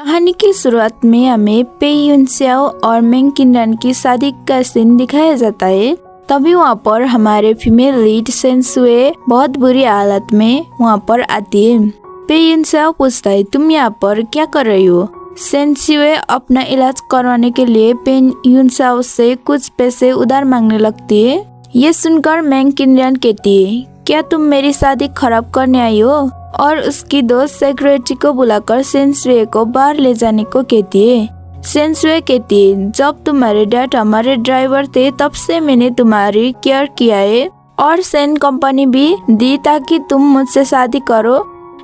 कहानी की शुरुआत में हमें पे यून स्याओ और मेंग किनरन की शादी का सीन दिखाया जाता है। तभी वहाँ पर हमारे फीमेल लीड सेन सुए बहुत बुरी हालत में वहाँ पर आती है। पे यून स्याओ पूछता है, तुम यहाँ पर क्या कर रही हो? सेन सुए अपना इलाज करवाने के लिए पे यून स्याओ से कुछ पैसे उधार मांगने लगती है। ये सुनकर मेंग किनरन कहती है, क्या तुम मेरी शादी खराब करने आई हो? और उसकी दोस्त सेक्रेटरी को बुलाकर सेन सुए को बाहर ले जाने को कहती है। सेन सुए कहती है, जब तुम्हारे डैड हमारे ड्राइवर थे तब से मैंने तुम्हारी केयर किया है और सेन कंपनी भी दी ताकि तुम मुझसे शादी करो,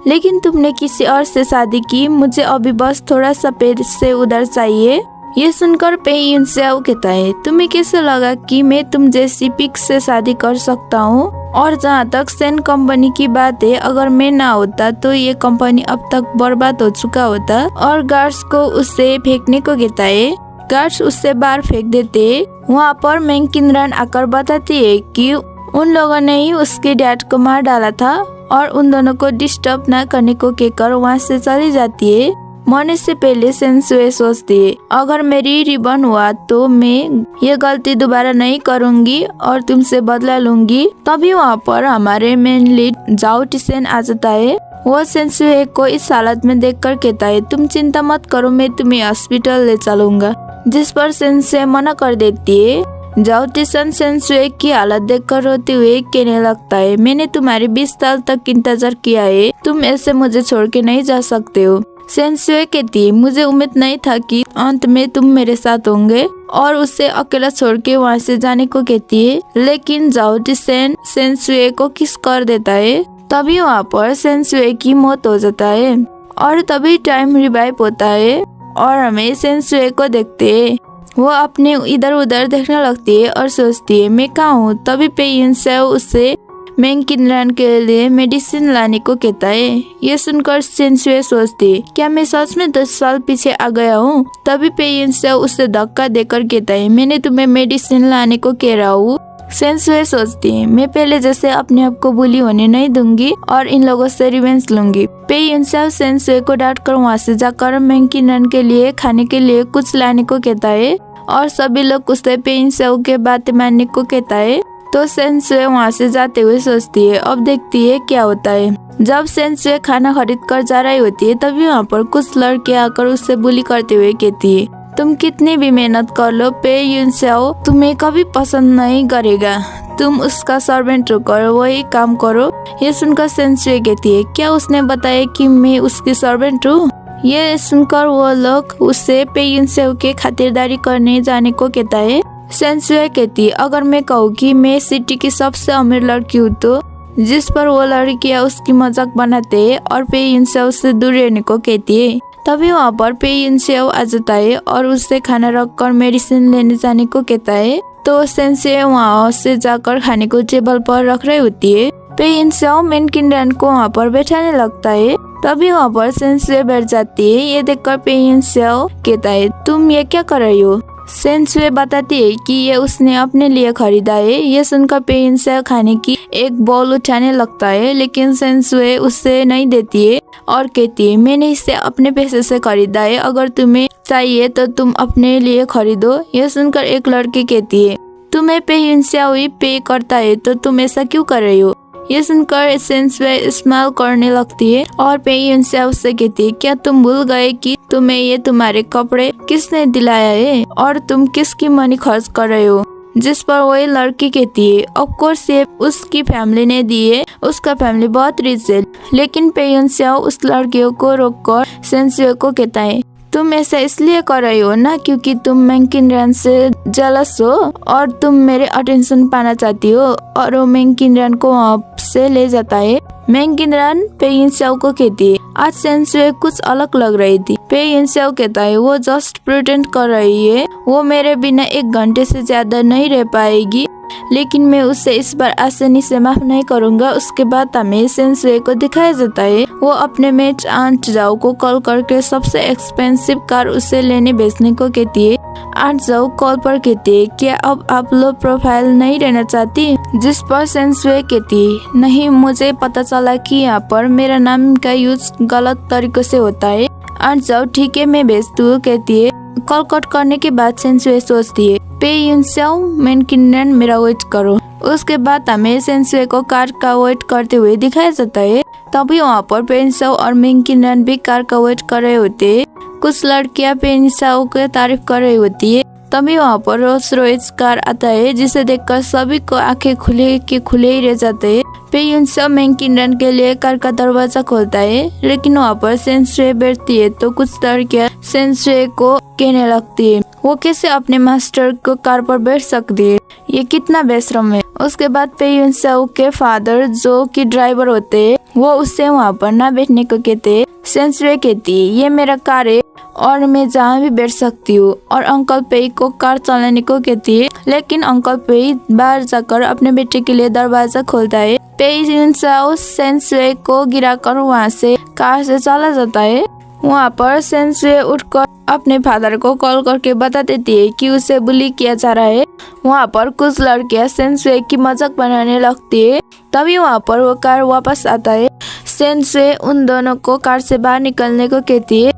लेकिन तुमने किसी और से शादी की। मुझे अभी बस थोड़ा सा पैसे उधार चाहिए। ये सुनकर पे यून स्याओ कहता है, तुम्हें कैसे लगा कि मैं तुम जैसी पिक से शादी कर सकता हूँ? और जहाँ तक सेन कंपनी की बात है, अगर मैं ना होता तो ये कंपनी अब तक बर्बाद हो चुका होता। और गार्ड्स को उससे फेंकने को कहता है। गार्ड्स उससे बाहर फेंक देते। वहाँ पर मेंग किनरन आकर बताती है कि उन लोगों ने ही उसके डैड को मार डाला था और उन दोनों को डिस्टर्ब न करने को कहकर वहाँ से चली जाती है। मरने से पहले सेन सुए सोचती है, अगर मेरी रिबन हुआ तो मैं ये गलती दोबारा नहीं करूंगी और तुमसे बदला लूंगी। तभी वहाँ पर हमारे मेन लीड जाओ टिसेन आ जाता है। वो सेन सुए को इस हालत में देखकर कहता है, तुम चिंता मत करो, मैं तुम्हें हॉस्पिटल ले चलूंगा। जिस पर सेन सुए मना कर देती है। जाओ टिसेन सेन सुए की हालत देखकर रोते हुए कहने लगता है, मैंने तुम्हारे 20 साल तक इंतजार किया है, तुम ऐसे मुझे छोड़ के नहीं जा सकते हो। सेन सुए कहती है, मुझे उम्मीद नहीं था कि अंत में तुम मेरे साथ होंगे, और उसे अकेला छोड़ के वहाँ से जाने को कहती है। लेकिन जाओ टिसेन सेन सुए को किस कर देता है। तभी वहाँ पर सेन सुए की मौत हो जाता है और तभी टाइम रिवाइव होता है और हमें सेन सुए को देखते है। वो अपने इधर उधर देखने लगती है और सोचती है, मैं कहाँ हूँ? तभी पे यून स्याओ उससे मेंग किनरन के लिए मेडिसिन लाने को कहता है। ये सुनकर सेन सुए सोचती है, क्या मैं सच में 10 साल पीछे आ गया हूँ? तभी पे यून स्याओ उसे धक्का देकर कहता है, मैंने तुम्हें मेडिसिन लाने को कह रहा हूँ। सेन सुए सोचती है, मैं पहले जैसे अपने आप को बुली होने नहीं दूंगी और इन लोगों से रिवेंज लूंगी। पे यून स्याओ सेन सुए को डांट कर वहाँ से जाकर मेंग किनरन के लिए खाने के लिए कुछ लाने को कहता है और सभी लोग उससे पे यून स्याओ के बातें मानने को कहता है। तो सेन सुए वहाँ से जाते हुए सोचती है, अब देखती है क्या होता है। जब सेन सुए खाना खरीद कर जा रही होती है, तभी वहाँ पर कुछ लड़के आकर उससे बुली करते हुए कहती है, तुम कितनी भी मेहनत कर लो, पे यून स्याओ तुम्हें कभी पसंद नहीं करेगा, तुम उसका सर्वेंट होकर वही काम करो। ये सुनकर सेन सुए कहती है, क्या उसने बताया कि मैं उसकी सर्वेंट हूँ? ये सुनकर वो लोग उससे पे यून स्याओ के खातिरदारी करने जाने को कहता है। सेन सुए कहती है, अगर मैं कहूँ कि मैं सिटी की सबसे अमीर लड़की हूँ तो? जिस पर वो लड़कियाँ उसकी मजाक बनाते हैं और पे यून स्याओ से दूर रहने को कहती है। तभी वहाँ पर पे यून स्याओ आ जाता है और उससे खाना रखकर मेडिसिन लेने जाने को कहता है। तो सेन सुए वहाँ से जाकर खाने को टेबल पर रख रही होती है। पे यून स्याओ मेंग किनरन को वहाँ पर बैठाने लगता है। तभी वहाँ पर सेन सुए बैठ जाती है। ये देखकर पे यून स्याओ कहता है, तुम ये क्या कर रही हो? सेन सुए बताती है कि ये उसने अपने लिए खरीदा है। ये सुनकर पे यून स्याओ खाने की एक बॉल उठाने लगता है, लेकिन सेन सुए उससे नहीं देती है और कहती है, मैंने इसे अपने पैसे से खरीदा है, अगर तुम्हें चाहिए तो तुम अपने लिए खरीदो। ये सुनकर एक लड़की कहती है, तुम्हें पे यून स्याओ ही पे करता है तो तुम ऐसा क्यों कर रही हो? ये सुनकर सेन सुए स्माइल करने लगती है और पे यून स्याओ से कहती है, क्या तुम भूल गए कि तुम्हें ये तुम्हारे कपड़े किसने दिलाया है और तुम किसकी मनी खर्च कर रहे हो? जिस पर वही लड़की कहती है, ऑफ कोर्स ये उसकी फैमिली ने दी है, उसका फैमिली बहुत रिच है। लेकिन पे यून स्याओ उस लड़कियों को रोककर सेन सुए को कहता है, तुम ऐसा इसलिए कर रही हो ना क्योंकि तुम मेंग किनरन से जेलस हो और तुम मेरे अटेंशन पाना चाहती हो। और वो मेंग किनरन को वहाँ से ले जाता है। मेंग किनरन पे यून स्याओ को कहती है, आज सेन सुए कुछ अलग लग रही थी। पे यून स्याओ कहता है, वो जस्ट प्रिटेंड कर रही है, वो मेरे बिना 1 घंटे से ज्यादा नहीं रह पाएगी, लेकिन मैं उसे इस बार आसानी से माफ नहीं करूंगा। उसके बाद हमें सेन सुए को दिखाया जाता है। वो अपने मेट आंट जाओ को कॉल करके सबसे एक्सपेंसिव कार उसे लेने भेजने को कहती है। आंट जाओ कॉल पर कहती है, क्या अब आप लो प्रोफाइल नहीं रहना चाहती? जिस पर सेन सुए कहती है, नहीं, मुझे पता चला कि यहाँ पर मेरा नाम का यूज गलत तरीके से होता है, और जाओ ठीक है मैं भेज दूँ कहती है। कॉल कट करने के बाद सेंसुए सोचती है पे यून सेओ मेन किन्नन मेरा वेट करो। उसके बाद हमें सेंसुए को कार का वेट करते हुए दिखाया जाता है। तभी वहाँ पर पेंसाओ और मिंग किन्नन भी कार का वेट कर रहे होते हैं। कुछ लड़कियां पेंसाओ की तारीफ कर रही होती है। तभी वहाँ पर रोल्स रॉयस कार आता है जिसे देखकर सभी को आंखें खुले के खुले ही रह जाते हैं। पे यून सेओ मिंग किन्नन के लिए कार का दरवाजा खोलता है, लेकिन वहाँ पर सेंसुए बैठती है तो कुछ लड़कियां सेंसुए को कहने लगती है वो कैसे अपने मास्टर को कार पर बैठ सकती है, ये कितना बेशरम है। उसके बाद पे यून सेओ के फादर जो कि ड्राइवर होते हैं वो उससे वहाँ पर ना बैठने को कहते हैं। सेंसुए कहती है ये मेरा कार है और मैं जहाँ भी बैठ सकती हूँ, और अंकल पेई को कार चलाने को कहती है। लेकिन अंकल पेई बाहर जाकर अपने बेटे के लिए दरवाजा खोलता है। पेई यून सेओ सेंसुए को गिराकर वहाँ से कार से चला जाता है। वहाँ पर सेंसुए उठकर अपने फादर को कॉल करके बता देती है कि उसे बुली किया जा रहा है। वहाँ पर कुछ लड़कियां सेंसुए की मजाक बनाने लगती है। तभी वहाँ पर वो कार वापस आता है। सेंसुए उन दोनों को कार से बाहर निकलने को कहती है।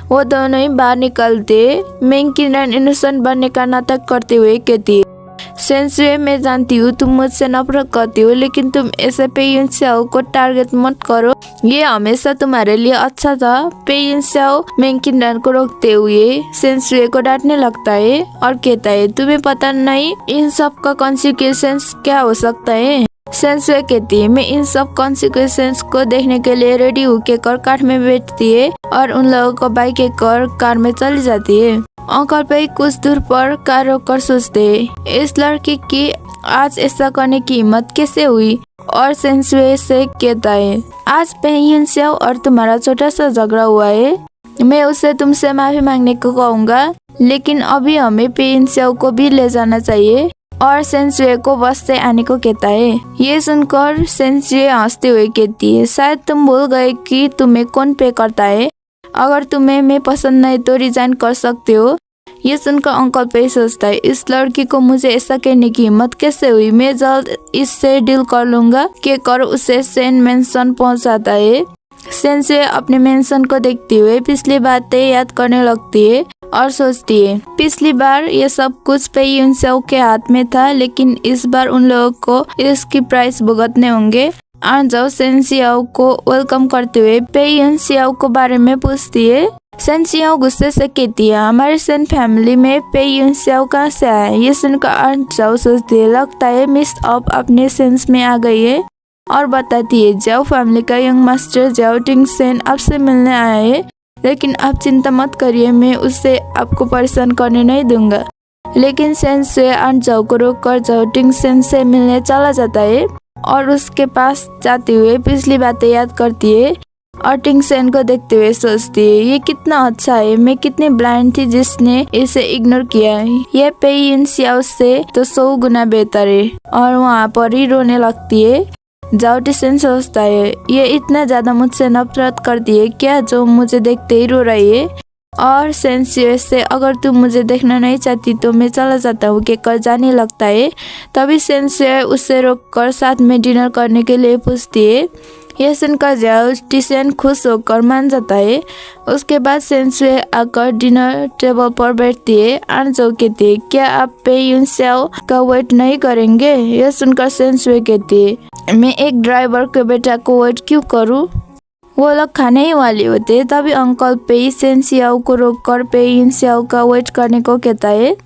वो दोनों ही बाहर निकलते मिंग किन्नन इनोसेंट बनने का नाटक करते हुए कहती है सेंसुए मैं जानती हूँ तुम मुझसे नफरत करती हो, लेकिन तुम ऐसे पे यून सेओ को टारगेट मत करो, ये हमेशा तुम्हारे लिए अच्छा था। पे यून सेओ मिंग किन्नन को रोकते हुए सेंसुए को डांटने लगता है और कहता है तुम्हें पता नहीं इन सब का कॉन्सिक्वेंस क्या हो सकता है। सेंसुए कहती है मैं इन सब कॉन्सिक्वेंस को देखने के लिए रेडी होकर कार में बैठती है और उन लोगों को बाइक कर कार में चली जाती है। अंकल पे कुछ दूर पर कार रोककर सोचते हैं इस लड़की की आज ऐसा करने की हिम्मत कैसे हुई, और सेंसुए से कहता है आज पे यून सेओ और तुम्हारा छोटा सा झगड़ा हुआ है, मैं उसे तुमसे माफी मांगने को कहूँगा, लेकिन अभी हमें पे यून सेओ को भी ले जाना चाहिए, और सेंसुए को बस से आने को कहता है। ये सुनकर सेंसुए हंसते हुए कहती है शायद तुम भूल गए कि तुम्हें कौन पे करता है, अगर तुम्हें मैं पसंद नहीं तो रिजाइन कर सकते हो। ये सुनकर अंकल पे सोचता है इस लड़की को मुझे ऐसा कहने की हिम्मत कैसे हुई, मैं जल्द इससे डील कर लूंगा। कहकर उसे सेन मेंशन पहुंचाता है। सेंसुए अपने मेंशन को देखते हुए पिछली बातें याद करने लगती है और सोचती है पिछली बार ये सब कुछ पे यून सेओ के हाथ में था, लेकिन इस बार उन लोगों को इसकी प्राइस भुगतने होंगे। आंजाओ सेंसियाओ को वेलकम करते हुए पे यून सेओ को बारे में पूछती है। सेंसियाओ गुस्से से कहती है हमारे सेन फैमिली में पे यून सेओ कहाँ से आया। ये सुनकर आंजाओ सोचती है लगता है मिस अप अपने सेंस में आ गई है, और बताती है जाओ फैमिली का यंग मास्टर जाओ टिंग सेन आपसे मिलने आया है, लेकिन आप चिंता मत करिए मैं उसे आपको परेशान करने नहीं दूंगा। लेकिन सेंसुए आंजाओ को रोककर जाओ टिंग सेन से मिलने चला जाता है और उसके पास जाते हुए पिछली बातें याद करती है और टिंग सेन को देखते हुए सोचती है ये कितना अच्छा है, मैं कितनी ब्लाइंड थी जिसने इसे इग्नोर किया है, ये पे यून सेओ से तो 100 गुना बेहतर है, और वहाँ पर ही रोने लगती है। जाओ टिसेन सोचता है ये इतना ज्यादा मुझसे नफरत करती है क्या जो मुझे देखते ही रो रही है, और सेंसुए से अगर तुम मुझे देखना नहीं चाहती तो मैं चला जाता हूँ कहकर जाने लगता है। तभी सेंसुए उसे रोककर साथ में डिनर करने के लिए पूछती है। यह सुनकर जाओ टिसेन खुश होकर मान जाता है। उसके बाद सेंसुए आकर डिनर टेबल पर बैठती है। आंजाओ कहती है क्या आप पे यून सेओ का वेट नहीं करेंगे। यह सुनकर सेंसुए कहती है मैं एक ड्राइवर के बेटा को वेट क्यों करूं, वो लोग खाने ही वाले होते। तभी अंकल पे सेंसियाओ को रोककर पे यून सेओ का वेट करने को कहता है।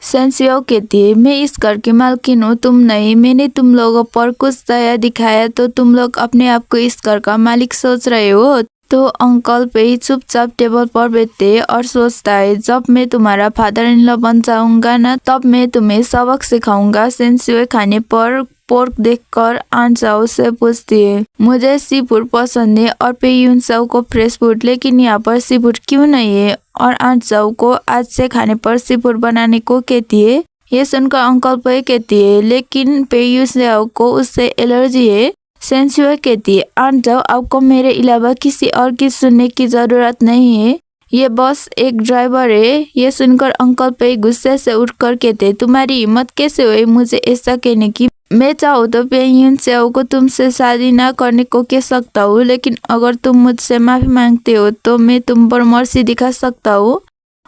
सेंसियाओ कहती है मैं इस घर की मालकिन हूँ, तुम नहीं, मैंने तुम लोगों पर कुछ दया दिखाया तो तुम लोग अपने आप को इस घर का मालिक सोच रहे हो। तो अंकल पे चुपचाप टेबल पर बैठते और सोचता है जब मैं तुम्हारा फादर इन लॉ बन जाऊंगा ना तब मैं तुम्हें सबक सिखाऊंगा। सेंसुए खाने पर पोर्क देखकर आंजाओ से पूछती है मुझे सी फूड पसंद है और पे यून सेओ को फ्रेश फूड, लेकिन यहाँ पर सी फूड क्यों नहीं है, और आंजाओ को आज से खाने पर सी फूड बनाने को कहती है। ये सुनकर अंकल पे कहती है लेकिन पे यून सेओ को उससे एलर्जी है। सेंसुए कहती है आंजाओ आपको मेरे अलावा किसी और की सुनने की जरूरत नहीं है, ये बस एक ड्राइवर है। ये सुनकर अंकल पे गुस्से से उठकर कहते तुम्हारी हिम्मत कैसे हुई मुझे ऐसा कहने की, मैं चाहूँ तो पेयुन सेओ को तुमसे शादी ना करने को कह सकता हूँ, लेकिन अगर तुम मुझसे माफी मांगते हो तो मैं तुम पर मर्सी दिखा सकता हूँ।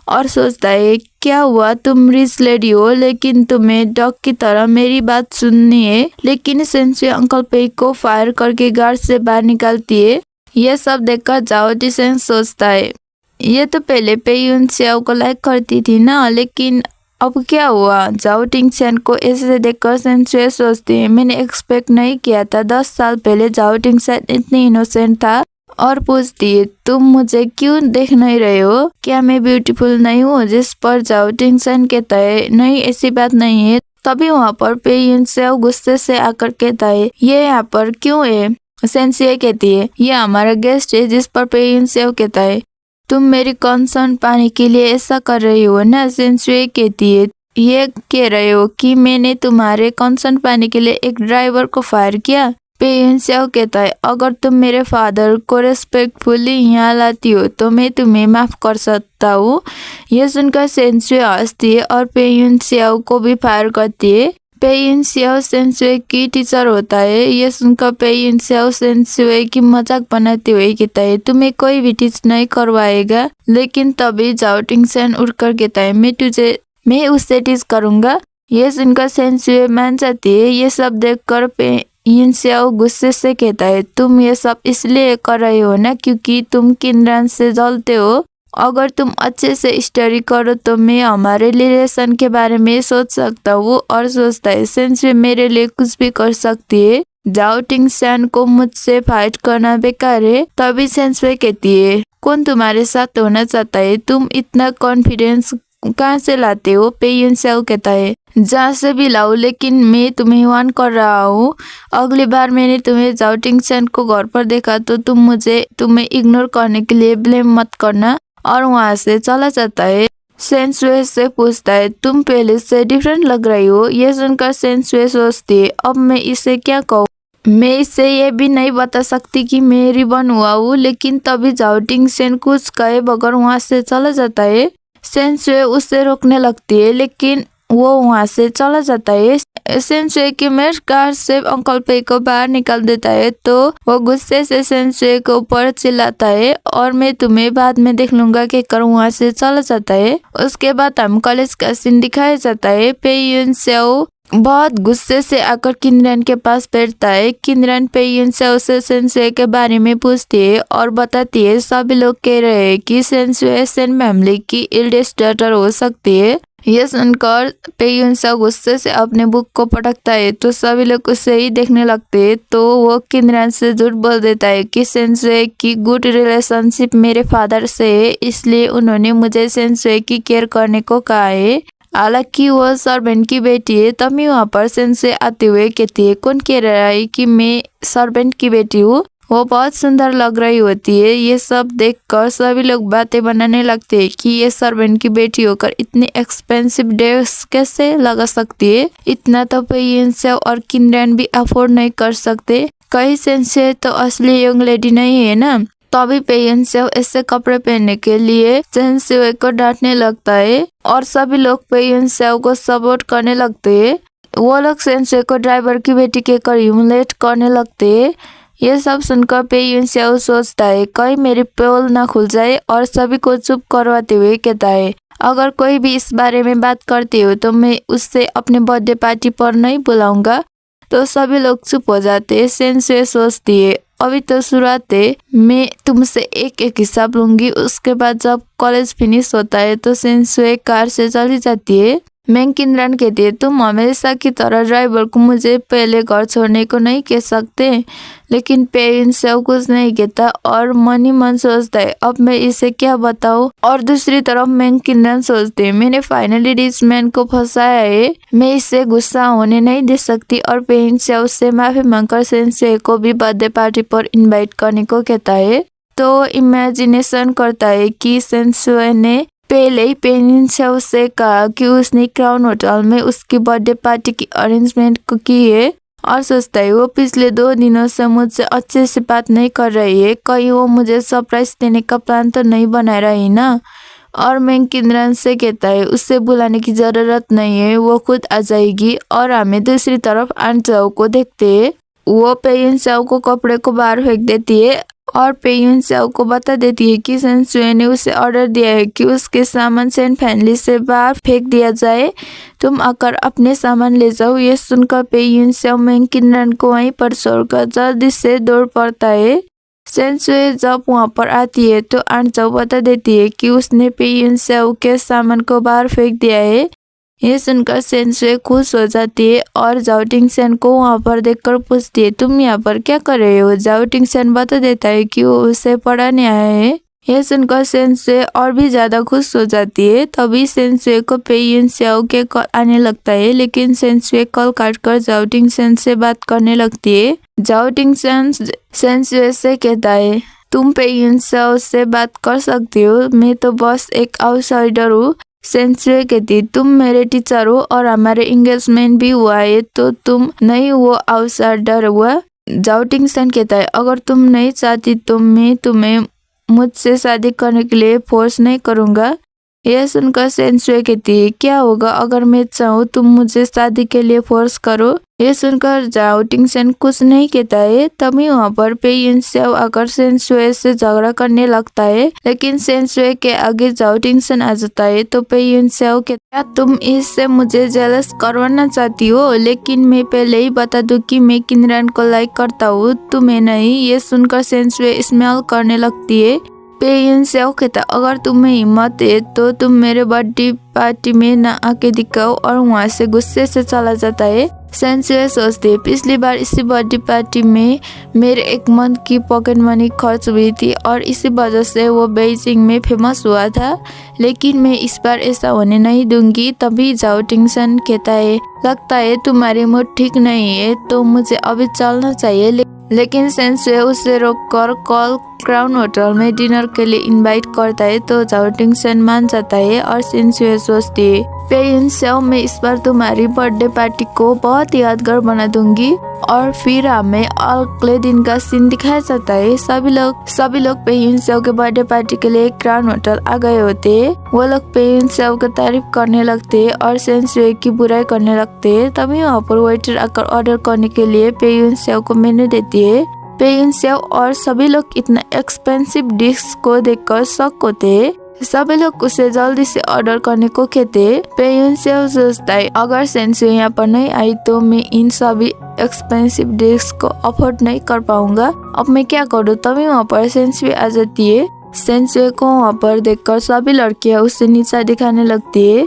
और सोचता है क्या हुआ, तुम रिच लेडी हो लेकिन तुम्हें डॉग की तरह मेरी बात सुननी है। लेकिन सेंसुए अंकल पेई को फायर करके गार्ड से बाहर निकालती है। यह सब देखकर जाओ टिसेन सोचता है ये तो पहले पेयुन सेओ को लाइक करती थी ना, लेकिन अब क्या हुआ। जाओ टिंगसेन को ऐसे देखकर सेंसुए सोचती है मैंने एक्सपेक्ट नहीं किया था। 10 साल पहले जाओ टिंगसेन इतनी इनोसेंट था। और पूछती है तुम मुझे क्यों देख नहीं रहे हो, क्या मैं ब्यूटीफुल नहीं हूँ। जिस पर जाओ टिंगसेन कहता है नहीं ऐसी बात नहीं है। तभी वहाँ पर पेयुन सेओ गुस्से से आकर कहता है ये यहाँ पर क्यों है। सेंसुए कहती है ये हमारा गेस्ट है। जिस पर पेयुन सेओ कहता है तुम मेरी कंसर्न पाने के लिए ऐसा कर रही हो ना। सेंसुए कहती है ये कह रहे हो कि मैंने तुम्हारे कंसर्न पाने के लिए एक ड्राइवर को फायर किया। पेयुन सेओ कहता है अगर तुम मेरे फादर को रेस्पेक्टफुली यहाँ लाती हो तो मैं तुम्हें माफ कर सकता हूँ। यह सुनकर सेंसुए हंसती है और पेयुन सेओ को भी फायर करती है। पेयुन सेओ सेंसुए की टीचर होता है। यह सुनकर पेयुन सेओ सेंसुए की मजाक बनाते हुए कहता है तुम्हें कोई भी टीच नहीं करवाएगा। लेकिन तभी जाओ टिंगसेन उठकर कहता है मैं उससे टीच करूंगा। यह सुनकर सेंसुए मान जाती है। ये सब देखकर पेयुन सेओ गुस्से से कहता है तुम ये सब इसलिए कर रहे हो ना क्योंकि तुम किनरान से जलते हो। अगर तुम अच्छे से स्टडी करो तो मैं हमारे रिलेशन के बारे में सोच सकता हूँ। और सोचता है सेंसुए मेरे लिए कुछ भी कर सकती है। जाओ टिंगसेन को मुझसे फाइट करना बेकार है। तभी सेंसुए कहती है कौन तुम्हारे साथ होना चाहता है, तुम इतना कॉन्फिडेंस कहाँ से लाते हो। पेयुन सेओ कहता है जहाँ से भी लाओ, लेकिन मैं तुम्हें वार्न कर रहा हूँ अगली बार मैंने तुम्हें जाओ टिंगसेन को घर पर देखा तो तुम्हें इग्नोर करने के लिए ब्लेम मत करना। और वहाँ से चला जाता है। सेंसुए से पूछता है तुम पहले से डिफरेंट लग रही हो। ये सुनकर सेंसुए सोचती है अब मैं इसे क्या कहूँ। मैं इसे ये भी नहीं बता सकती कि मैं रिबन हुआ हूँ। लेकिन तभी जाओ टिंगसेन कुछ कहे बगैर वहाँ से चला जाता है। सेंसुए उसे रोकने लगती है लेकिन वो वहाँ से चला जाता है। सेंसुए की मेड कार से अंकल पे को बाहर निकाल देता है तो वो गुस्से से सेंसुए के ऊपर चिल्लाता है और मैं तुम्हें बाद में देख लूंगा कहकर वहाँ से चला जाता है। उसके बाद हम कॉलेज का सीन दिखाया जाता है। पेयुन सेओ बहुत गुस्से से आकर किनरान के पास बैठता है। किनरान पेयुन सेओ से सेंसुए के बारे में पूछती है और बताती है सभी लोग कह रहे हैं कि सेंसुए सेन फैमिली की इल्डेस्ट डॉटर हो सकती है। यह सुनकर पेयुन सेओ गुस्से से अपने बुक को पटकता है तो सभी लोग उसे ही देखने लगते हैं। तो वो किनरान से झूठ बोल देता है कि सेंसुए की गुड रिलेशनशिप मेरे फादर से है, इसलिए उन्होंने मुझे सेंसुए की केयर करने को कहा है। हालांकि वो सर्वेंट की बेटी है। तभी वहाँ पर सेंसुए आते हुए कहती है कौन कह रहा है कि मैं सर्वेंट की बेटी हूँ। वो बहुत सुंदर लग रही होती है। ये सब देखकर सभी लोग बातें बनाने लगते हैं कि ये सर्वेंट की बेटी होकर इतनी एक्सपेंसिव ड्रेस कैसे लगा सकती है। इतना तो पेयुन सेओ और किनरान भी अफोर्ड नहीं कर सकते। कहीं सेंसुए तो असली यंग लेडी नहीं है ना। तभी पेयुन सेओ ऐसे कपड़े पहनने के लिए सेंसुए को डांटने लगता है और सभी लोग पेयुन सेओ को सपोर्ट करने लगते हैं। वो लोग सेंसुए को ड्राइवर की बेटी कहकर ह्यूमिलेट करने लगते हैं। ये सब सुनकर पेयुन सेओ सोचता है कहीं मेरी पोल ना खुल जाए और सभी को चुप करवाते हुए कहता है अगर कोई भी इस बारे में बात करती हो तो मैं उससे अपने बर्थडे पार्टी पर नहीं बुलाऊंगा। तो सभी लोग चुप हो जाते हैं। सेंसुए सोचती है अभी तो शुरुआत है, मैं तुमसे एक एक हिसाब लूंगी। उसके बाद जब कॉलेज फिनिश होता है तो सेंसुए कार से चली जाती है। मैं किनरान कहती है तुम हमेशा की तरह ड्राइवर को मुझे पहले घर छोड़ने को नहीं कह सकते। लेकिन पेयुन सेओ कुछ नहीं कहता और मन ही मन सोचता है अब मैं इसे क्या बताऊं। और दूसरी तरफ मैं किनरान सोचती है मैंने फाइनली रिच मैन को फंसाया है, मैं इससे गुस्सा होने नहीं दे सकती। और पेयुन सेओ से माफी मांगकर सेंसुए को भी बर्थडे पार्टी पर इनवाइट करने को कहता है। तो इमेजिनेशन करता है कि सेंसुए ने पहले ही पेयुन सेओ से कहा कि उसने क्राउन होटल में उसकी बर्थडे पार्टी की अरेंजमेंट की है। और सोचता है वो पिछले 2 दिनों से मुझसे अच्छे से बात नहीं कर रही है, कहीं वो मुझे सरप्राइज देने का प्लान तो नहीं बना रही ना। और मेंग किनरन से कहता है उससे बुलाने की जरूरत नहीं है, वो खुद आ जाएगी। और हमें दूसरी तरफ आंचाओ को देखते हैं। वो पेयुन स्याओ को कपड़े को बाहर फेंक देती है और पेयुन स्याओ को बता देती है कि सेंसुए ने उसे ऑर्डर दिया है कि उसके सामान सेंट फैमिली से बाहर फेंक दिया जाए। तुम आकर अपने सामान ले जाओ। ये सुनकर पेयुन स्याओ मेंग किनरन को वहीं पर छोड़कर जल्दी से दौड़ पड़ता है। सेंसुए जब वहाँ पर आती है तो आंचाओ बता देती है कि उसने पेयुन स्याओ के सामान को बाहर फेंक दिया है। ये सुनकर सेंसुए खुश हो जाती है और जाओ टिंगसेन को वहाँ पर देखकर पूछती है तुम यहाँ पर क्या कर रहे हो। जाओ टिंगसेन बता देता है कि वो उसे पढ़ाने आया है। यह सुनकर सेंसुए और भी ज्यादा खुश हो जाती है। तभी सेंसुए को पेयुन स्याओ के कॉल आने लगता है, लेकिन सेंसुए कॉल काटकर जाओ टिंगसेन से बात करने लगती है। जाओ टिंगसेन सेंसुए से कहता है तुम पेयुन स्याओ से बात कर सकती हो, मैं तो बस एक आउटसाइडर हूँ। सेंसुए कहती तुम मेरे टीचर हो और हमारे एंगेजमेंट भी हुआ है, तो तुम नहीं वो आउटसाइडर हुआ। जाओ टिंगसेन कहता है अगर तुम नहीं चाहती तो मैं तुम्हें मुझसे शादी करने के लिए फोर्स नहीं करूँगा। यह सुनकर सेंसुए कहती है क्या होगा अगर मैं चाहूँ तुम मुझे शादी के लिए फोर्स करो। यह सुनकर जाओ टिंगसेन कुछ नहीं कहता है। तभी वहाँ पर पेयुन स्याओ आकर सेंसुए से झगड़ा करने लगता है, लेकिन सेंसुए के आगे जाओ टिंगसेन आ जाता है। तो पेयुन स्याओ कहता है तुम इससे मुझे जेलस करवाना चाहती हो, लेकिन मैं पहले ही बता दूं कि मैं किनरन को लाइक करता हूँ, तुम्हें नहीं। ये सुनकर सेंसुए स्मेल करने लगती है। पेयुन स्याओ कहता अगर तुम्हें हिम्मत है तो तुम मेरे बर्थडे पार्टी में ना आके दिखाओ, और वहाँ से गुस्से से चला जाता है। सेंसुए सोचते पिछली बार इसी बर्थडे पार्टी में मेरे एक मंथ की पॉकेट मनी खर्च हुई थी और इसी वजह से वो बेइजिंग में फेमस हुआ था, लेकिन मैं इस बार ऐसा होने नहीं दूंगी। तभी जाओ टिंगसेन कहता है लगता है तुम्हारी मूड ठीक नहीं है तो मुझे अभी चलना चाहिए। लेकिन सेंसुए उसे रोककर कॉल क्राउन होटल में डिनर के लिए इनवाइट करता है। तो जाओ टिंगसेन मान जाता है और सेंसुए सोचती है पेयुन स्याओ मैं इस बार तुम्हारी बर्थडे पार्टी को बहुत यादगार बना दूंगी। और फिर हमें अगले दिन का सीन दिखाया जाता है। सभी लोग पेयुन स्याओ के बर्थडे पार्टी के लिए क्राउन होटल आ गए होते हैं। वो लोग पेयुन स्याओ की तारीफ करने लगते हैं और सेंसुए की बुराई करने लगते हैं। तभी वहाँ पर वेटर आकर ऑर्डर करने के लिए पेयुन स्याओ को मेन्यू देती है। पेयुन स्याओ और सभी लोग इतना एक्सपेंसिव डिश को देखकर शॉक होते हैं। सभी लोग उसे जल्दी से ऑर्डर करने को कहते हैं। पेयुन स्याओ सोचता है अगर सेंसुए यहाँ पर नहीं आई तो मैं इन सभी एक्सपेंसिव डिश को अफोर्ड नहीं कर पाऊंगा। अब मैं क्या करूँ। तभी वहाँ पर सेंसुए आ जाती है। सेंसुए को वहाँ पर देखकर सभी लड़कियाँ उससे नीचा दिखाने लगती है।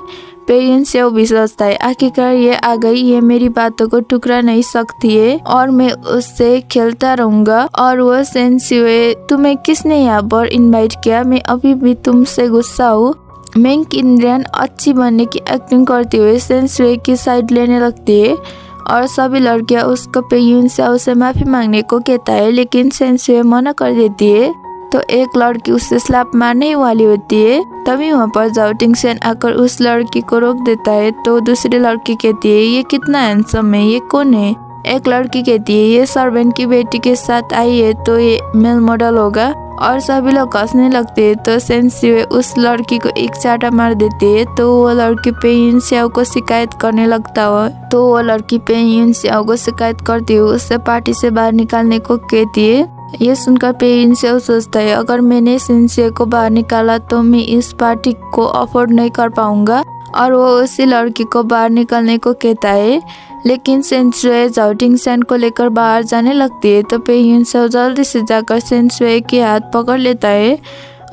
पेयुन स्याओ भी सोचता है आखिरकार ये आ गई, ये मेरी बातों को ठुकरा नहीं सकती है और मैं उससे खेलता रहूंगा। और वो सेंसुए तुम्हें किसने यहाँ पर इनवाइट किया, मैं अभी भी तुमसे गुस्सा हूँ। मेंग किनरन अच्छी बनने की एक्टिंग करते हुए सेंसुए की साइड लेने लगती है और सभी लड़कियां उसको पेयुन स्याओ से माफी मांगने को कहता है, लेकिन सेंसुए मना कर देती है। तो एक लड़की उससे स्लैप मारने वाली होती है। तभी वहाँ पर जाओ टिंगसेन आकर उस लड़की को रोक देता है। तो दूसरी लड़की कहती है ये कितना हैंडसम है, ये कौन है। एक लड़की कहती है ये सर्वेंट की बेटी के साथ आई है तो ये मेल मॉडल होगा। और सभी लोग हंसने लगते हैं। तो सेंसुए उस लड़की को एक चाटा मार देती है। तो वो लड़की पेयुन स्याओ को शिकायत करने लगता है। तो वो लड़की पेयुन स्याओ को शिकायत करती है, उससे पार्टी से बाहर निकालने को कहती है। ये सुनकर पेयुन स्याओ सोचता है अगर मैंने सेंसुए को बाहर निकाला तो मैं इस पार्टी को अफोर्ड नहीं कर पाऊंगा, और वो उसी लड़की को बाहर निकालने को कहता है। लेकिन सेंसुए जाओ टिंगसेन को लेकर बाहर जाने लगती है। तो पेयुन स्याओ जल्दी से जाकर सेंसुए के हाथ पकड़ लेता है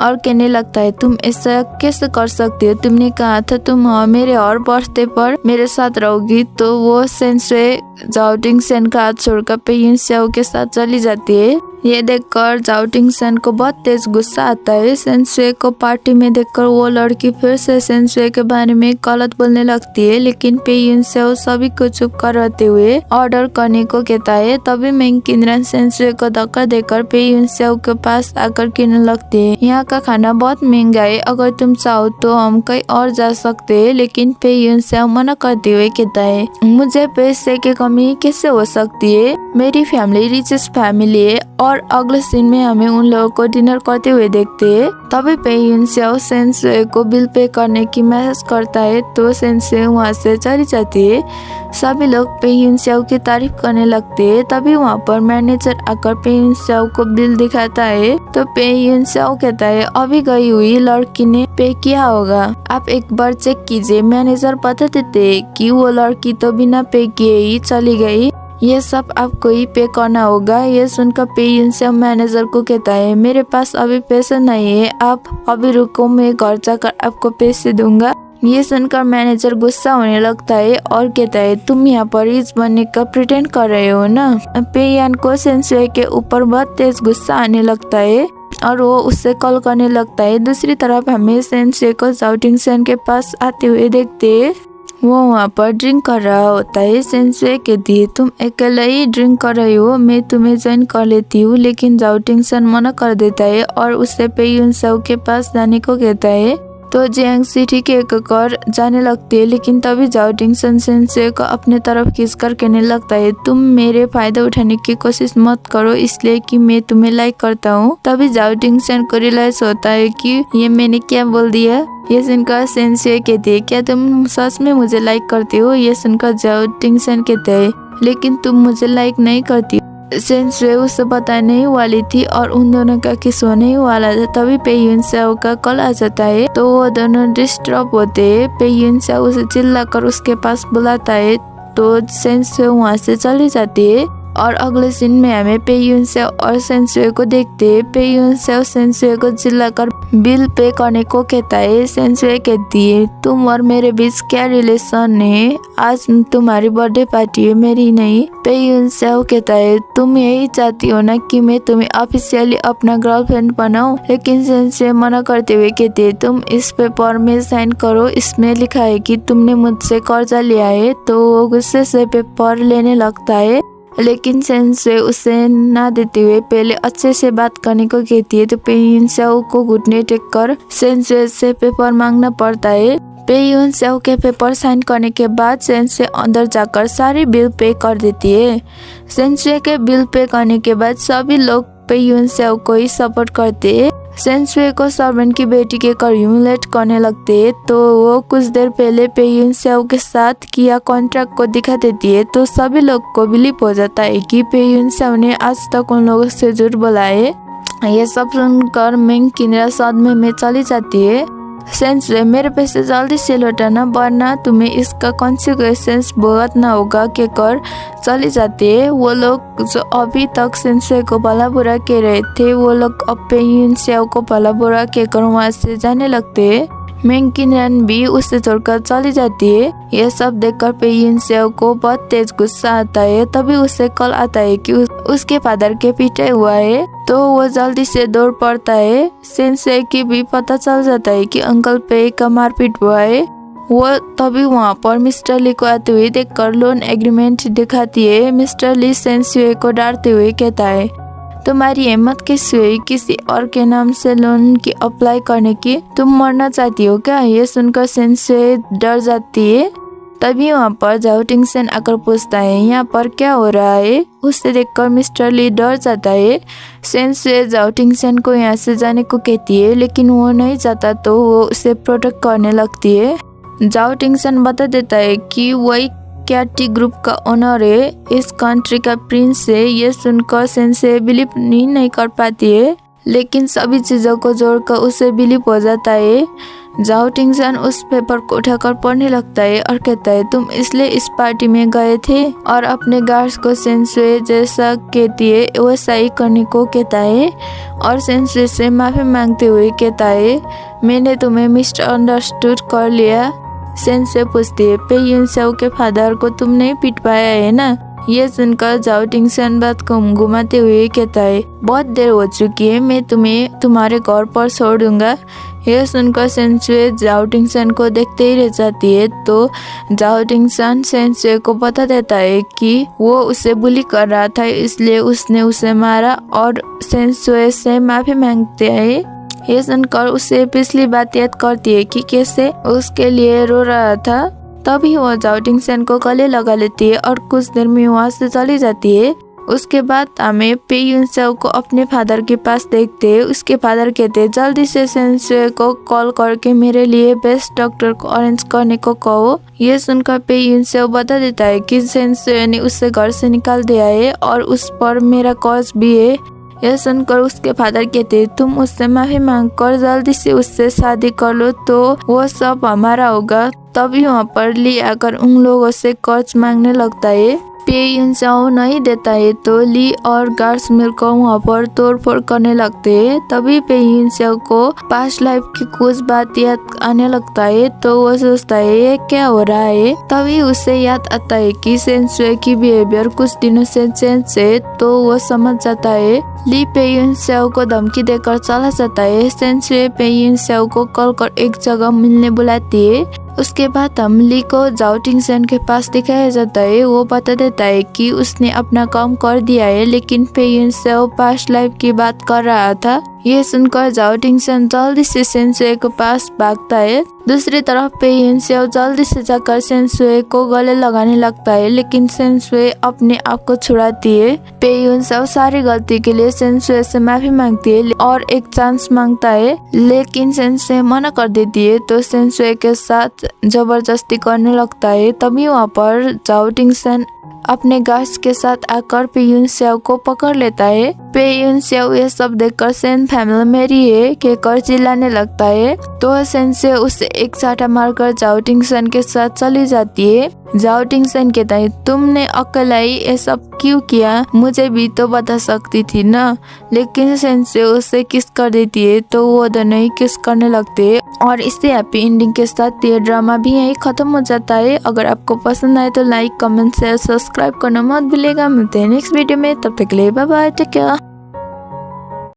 और कहने लगता है तुम ऐसा कैसे कर सकती हो, तुमने कहा था तुम मेरे और बर्थडे पर मेरे साथ रहोगी। तो वो सेंसुए जाओ टिंगसेन का हाथ छोड़कर पेयुन स्याओ के साथ चली जाती है। ये देखकर जाओ टिंगसेन को बहुत तेज गुस्सा आता है। सेंसुए को पार्टी में देखकर वो लड़की फिर से सेंसुए के बारे में गलत बोलने लगती है, लेकिन पेयुन स्याओ सभी को चुप कराते हुए ऑर्डर करने को कहता है। तभी मेंग किनरन सेंसुए को धक्का देकर पेयुन स्याओ के पास आकर कहने लगती है यहाँ का खाना बहुत महंगा है, अगर तुम चाहो तो हम कहीं और जा सकते हैं। लेकिन पे यून सेओ मना करते हुए कहता है, मुझे पैसे की कमी कैसे हो सकती है, मेरी फैमिली रिचेस्ट फैमिली है। और अगले सीन में हमें उन लोगों को डिनर करते हुए देखते हैं। तभी पे यून सेओ सेंसुए को बिल पे करने की मैसेज करता है तो सेंसुए वहाँ से चली जाती है। सभी लोग पे यून सेओ की तारीफ करने लगते हैं। तभी वहाँ पर मैनेजर आकर पे यून सेओ को बिल दिखाता है तो पे यून सेओ कहता है, अभी गई हुई लड़की ने पे किया होगा, आप एक बार चेक कीजिए। मैनेजर बता देते हैं कि वो लड़की तो बिना पे किए ही चली गई, ये सब आपको ही पे करना होगा। ये सुनकर पे यून सेओ मैनेजर को कहता है, मेरे पास अभी पैसे नहीं है, आप अभी रुको, मैं घर जाकर आपको पैसे दूंगा। ये सुनकर मैनेजर गुस्सा होने लगता है और कहता है, तुम यहाँ पर रिच बनने का प्रिटेंड कर रहे हो ना। पे यान को सेंसुए के ऊपर बहुत तेज गुस्सा आने लगता है और वो उससे कॉल करने लगता है। दूसरी तरफ हमें सेंसुए को जाओटिंग सेन के पास आते हुए देखते हैं। वो वहाँ पर ड्रिंक कर रहा होता है। सेंसुए कहती है, तुम अकेले ही ड्रिंक कर रही हो, मैं तुम्हें ज्वाइन कर लेती हूँ। लेकिन जाओटिंग सेन मना कर देता है और उससे पे यून सेओ के पास जाने को कहता है। तो जियांग सिटी के कर जाने लगती है। लेकिन तभी जाओटिंग सेन सेंसुए को अपने तरफ खींचकर कहने लगता है, तुम मेरे फायदा उठाने की कोशिश मत करो, इसलिए कि मैं तुम्हें लाइक करता हूँ। तभी जाओटिंग सेन को रियलाइज होता है कि ये मैंने क्या बोल दिया। ये सुनकर सेंसुए कहती है, क्या तुम सच में मुझे लाइक करते हो। ये सुनकर जाओटिंग सेन कहते हैं, लेकिन तुम मुझे लाइक नहीं करती। सेंसुए उससे बताने वाली थी और उन दोनों का किस होने ही वाला था। तभी पे यून सेओ का कॉल आ जाता है तो वो दोनों डिस्टर्ब होते हैं। पे यून सेओ उसे चिल्लाकर उसके पास बुलाता है तो सेंसुए वहाँ से चली जाती है। और अगले सीन में हमें पे यून सेओ और सेंसुए को देखते हैं। पे यून सेओ सेंसुए को चिल्लाकर बिल पे करने को कहता है। सेंसुए कहती है, तुम और मेरे बीच क्या रिलेशन है, आज तुम्हारी बर्थडे पार्टी है, मेरी नहीं। पे यून सेओ कहता है, तुम यही चाहती हो ना कि मैं तुम्हें ऑफिशियली अपना गर्लफ्रेंड बनाऊं। लेकिन सेंसुए मना करते हुए कहती है, तुम इस पेपर में साइन करो, इसमें लिखा है कि तुमने मुझसे कर्जा लिया है। तो वो गुस्से से पेपर लेने लगता है। लेकिन सेंसुए उसे ना देते हुए पहले अच्छे से बात करने को कहती है। तो पे यून सेओ को घुटने टेक कर सेंसुए से पेपर मांगना पड़ता है। पे यून सेओ के पेपर साइन करने के बाद सेंसुए अंदर जाकर सारी बिल पे कर देती है। सेंसुए के बिल पे करने के बाद सभी लोग पे यून सेओ को ही सपोर्ट करते हैं। सेंसुए को सर्वेंट की बेटी के कर ह्यूमिलेट करने लगते हैं। तो वो कुछ देर पहले पे यून सेओ के साथ किया कॉन्ट्रैक्ट को दिखा देती है। तो सभी लोग को बिलीव हो जाता है कि पे यून सेओ ने आज तक उन लोगों से झूठ बोला है। ये सब सुनकर मेंग किनरा सदमे में चली जाती है। सेंसुए, मेरे पैसे जल्दी से लौटाना वरना तुम्हें इसका कॉन्सिक्वेंसेस भुगतना होगा कहकर चली जाती है। वो लोग जो अभी तक सेंसुए को भला बुरा कह रहे थे वो लोग अब पे यून सेओ को भला बुरा कहकर वहाँ से जाने लगते हैं। मेंग किनरन भी उससे छोड़कर चली जाती है। यह सब देखकर पे यून सेओ को बहुत तेज गुस्सा आता है। तभी उसे कॉल आता है कि उसके फादर के पीटे हुआ है। तो वो जल्दी से दौड़ पड़ता है। सेंसुए की भी पता चल जाता है कि अंकल पे का मारपीट हुआ है। वो तभी वहाँ पर मिस्टर ली को आते हुए देखकर लोन एग्रीमेंट दिखाती है। मिस्टर ली सेंसुए को डांटते हुए कहता है, तुम्हारी हिम्मत कैसे हुई किसी और के नाम से लोन की अप्लाई करने की, तुम मरना चाहती हो क्या। ये सुनकर सेंसुए डर जाती है। तभी वहाँ पर जाओटिंग सेन आकर पूछता है, यहाँ पर क्या हो रहा है। उसे देखकर मिस्टर ली डर जाता है। सेंसुए जाओटिंग सेन को यहाँ से जाने को कहती है लेकिन वो नहीं जाता तो वो उसे प्रोटेक्ट करने लगती है। जाओटिंग सेन बता देता है कि वही कैटी ग्रुप का ओनर है, इस कंट्री का प्रिंस है। ये सुनकर सेंसुए बिलीव नहीं कर पाती है लेकिन सभी चीज़ों को जोड़कर उसे बिलीव हो जाता है। जाओटिंग सेन उस पेपर को उठाकर पढ़ने लगता है और कहता है, तुम इसलिए इस पार्टी में गए थे और अपने गार्ड्स को सेंसुए जैसा कहती है वैसा ही करने को कहता है। और सेंसुए से माफ़ी मांगते हुए कहता है, मैंने तुम्हें मिसअंडरस्टूड कर लिया। सेंसुए पूछती है, पे यून सेओ के फादर को तुमने पीट पाया है ना। ये सुनकर जाओटिंग सेन बात को घुमाते हुए कहता है, बहुत देर हो चुकी है, मैं तुम्हें तुम्हारे घर पर छोड़ दूंगा। यह सुनकर सेंसुए जाओटिंग सेन को देखते ही रह जाती है। तो जाओटिंग सेन सेंसुए को बता देता है कि वो उसे बुली कर रहा था इसलिए उसने उसे मारा और सेंसुए से माफी मांगते हैं। ये सुनकर उसे पिछली बात याद करती है कि कैसे उसके लिए रो रहा था। तभी वो जाओ टिंगसेन को गले लगा लेती है और कुछ देर में वहाँ से चली जाती है। उसके बाद हमें पे यूनसेओ को अपने फादर के पास देखते हैं। उसके फादर कहते हैं जल्दी से सेंसुए को कॉल करके मेरे लिए बेस्ट डॉक्टर को अरेंज करने को कहो। ये सुनकर पे यूनसेओ बता देता है कि सेंसुए ने उसे घर से निकाल दिया है और उस पर मेरा कर्ज भी है। यह सुनकर उसके फादर कहते तुम उससे माफी मांग कर जल्दी से उससे शादी कर लो तो वो सब हमारा होगा। तभी वहाँ पर ली आकर उन लोगों से कर्ज मांगने लगता है। पे यूनसेओ नहीं देता है तो ली और गार्ड्स मिलकर वहाँ पर तोड़फोड़ करने लगते हैं। तभी पे यूनसेओ को पास्ट लाइफ की कुछ बात याद आने लगता है तो वो सोचता है ये क्या हो रहा है। तभी उसे याद आता है कि सेंसुए की बिहेवियर कुछ दिनों से चेंज है तो वो समझ जाता है। ली पे यूनसेओ को धमकी देकर चला जाता है। सेंसुए पे यूनसेओ को कॉल कर एक जगह मिलने बुलाती है। उसके बाद हम ली को जाओ टिंगसेन के पास दिखाया जाता है। वो बता देता है कि उसने अपना काम कर दिया है लेकिन पे यूनसेओ पास्ट लाइफ की बात कर रहा था। ये सुनकर जाओ टिंगसेन जल्दी से सेंसुए के पास भागता है। दूसरी तरफ पे यूनसेओ जल्दी से जाकर सेंसुए को गले लगाने लगता है लेकिन सेंसुए अपने आप को छुड़ाती है। पे यूनसेओ सारी गलती के लिए सेंसुए से माफी मांगती है और एक चांस मांगता है लेकिन सेंसुए मना कर देती है तो सेंसुए के साथ जबरदस्ती करने लगता है। तभी वहाँ पर जाओ टिंगसेन अपने गार्ड्स के साथ आकर पे यूनसेओ को पकड़ लेता है। पे यूनसेओ ये सब देखकर सेन फैमिली मेरी है कहकर चिल्लाने लगता है तो सेंसुए उसे एक चाटा मारकर जाओ टिंगसेन के साथ चली जाती है। जाओ टिंगसेन कहता है तुमने अकेला ही ये सब क्यों किया, मुझे भी तो बता सकती थी ना। लेकिन सेंसुए उसे किस कर देती है तो वो दोनों ही किस करने लगते हैं और इससे हैप्पी एंडिंग के साथ ये ड्रामा भी यही खत्म हो जाता है। अगर आपको पसंद आए तो लाइक कमेंट शेयर सब्सक्राइब करना मत भूलिएगा। मिलते हैं नेक्स्ट वीडियो में, तब तक के लिए बाय बाय, टेक केयर।